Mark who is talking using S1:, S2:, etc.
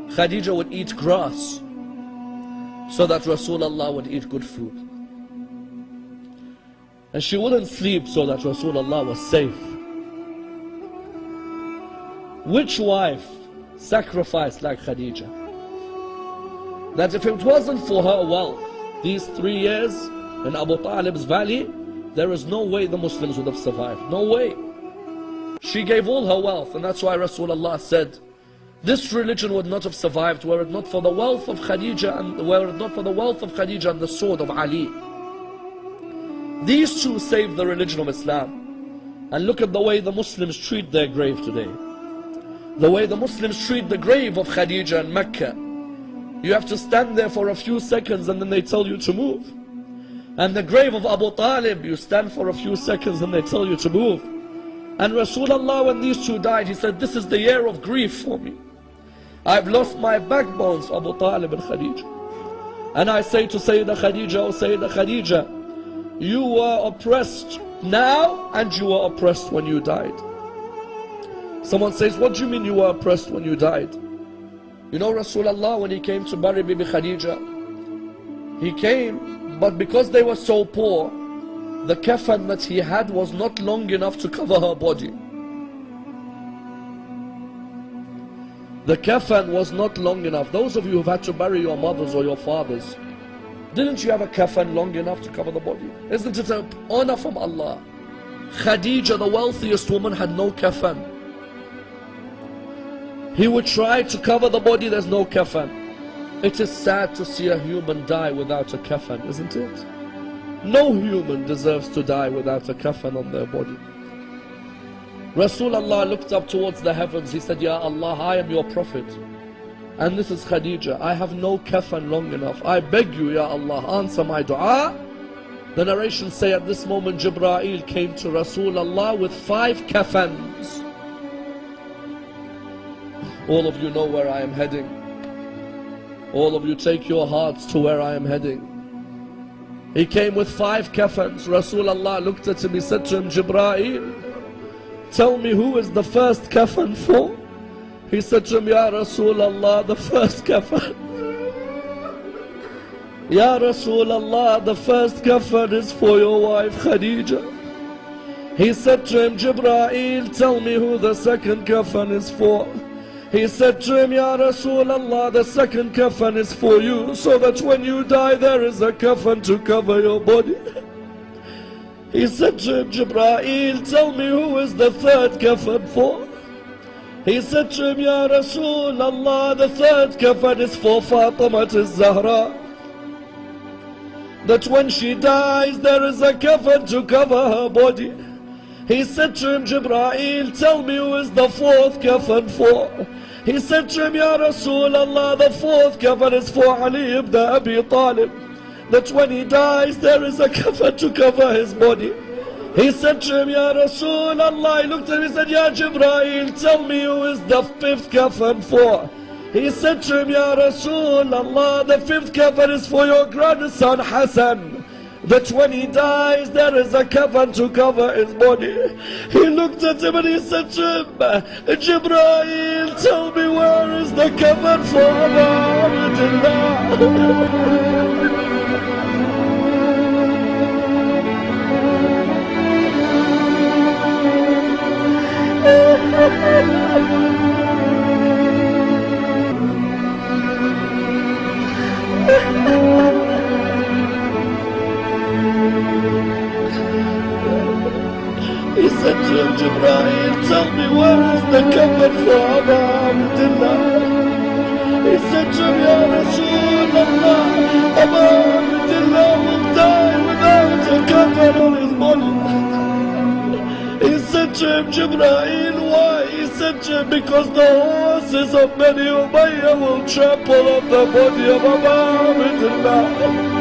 S1: Khadija would eat grass so that Rasulullah would eat good food. And she wouldn't sleep so that Rasulullah was safe. Which wife sacrificed like Khadija? That if it wasn't for her wealth, these 3 years in Abu Talib's valley, there is no way the Muslims would have survived. No way. She gave all her wealth, and that's why Rasulullah said, this religion would not have survived were it not for the wealth of Khadija and were it not for the wealth of Khadija and the sword of Ali. These two saved the religion of Islam. And look at the way the Muslims treat their grave today. The way the Muslims treat the grave of Khadija in Mecca. You have to stand there for a few seconds and then they tell you to move. And the grave of Abu Talib, you stand for a few seconds and they tell you to move. And Rasulullah, when these two died, he said, this is the year of grief for me. I've lost my backbones, Abu Talib and Khadija. And I say to Sayyida Khadija, oh Sayyida Khadija, you were oppressed now and you were oppressed when you died. Someone says, what do you mean you were oppressed when you died? You know Rasulullah, when he came to bury Bibi Khadija, he came, but because they were so poor, the kafan that he had was not long enough to cover her body. The kafan was not long enough. Those of you who've had to bury your mothers or your fathers, didn't you have a kafan long enough to cover the body? Isn't it an honor from Allah? Khadija, the wealthiest woman, had no kafan. He would try to cover the body, there's no kafan. It is sad to see a human die without a kafan, isn't it? No human deserves to die without a kafan on their body. Rasulullah looked up towards the heavens. He said, Ya Allah, I am your prophet. And this is Khadija. I have no kafan long enough. I beg you, Ya Allah, answer my dua. The narrations say at this moment, Jibreel came to Rasulullah with 5 kafans. All of you know where I am heading. All of you take your hearts to where I am heading. He came with 5 kafans. Rasulullah looked at him, he said to him, Jibreel, tell me who is the first kafan for? He said to him, Ya Rasulullah, the first kafan. Ya Rasulullah, the first kafan is for your wife Khadija. He said to him, Jibreel, tell me who the second kafan is for. He said to him, Ya Rasulullah, the second kafan is for you, so that when you die there is a kafan to cover your body. He said to him, Jibreel, tell me who is the third kafan for. He said to him, Ya Rasulullah, the third kafan is for Fatima al-Zahra. That when she dies there is a kafan to cover her body. He said to him, Jibreel, tell me who is the fourth kafan for. He said to him, Ya Rasulullah, the fourth kafan is for Ali ibn Abi Talib. That when he dies there is a kafan to cover his body. He said to him, Ya Rasulullah, he looked at him and said, Ya Jibreel, tell me who is the fifth kafan for. He said to him, Ya Rasulullah, the fifth kafan is for your grandson Hassan. That when he dies there is a kafan to cover his body. He looked at him and he said to him, Jibreel, tell me where is the kafan for Abdullah. He said to him, Jibreel, tell me where is the kafan for Abdullah. He said to him, Ya Rasulullah, Abdullah will die without a kafan on his body. He said to him, Jibreel, why? He said to him, because the horses of Bani Umayyah will trample on the body of Abdullah.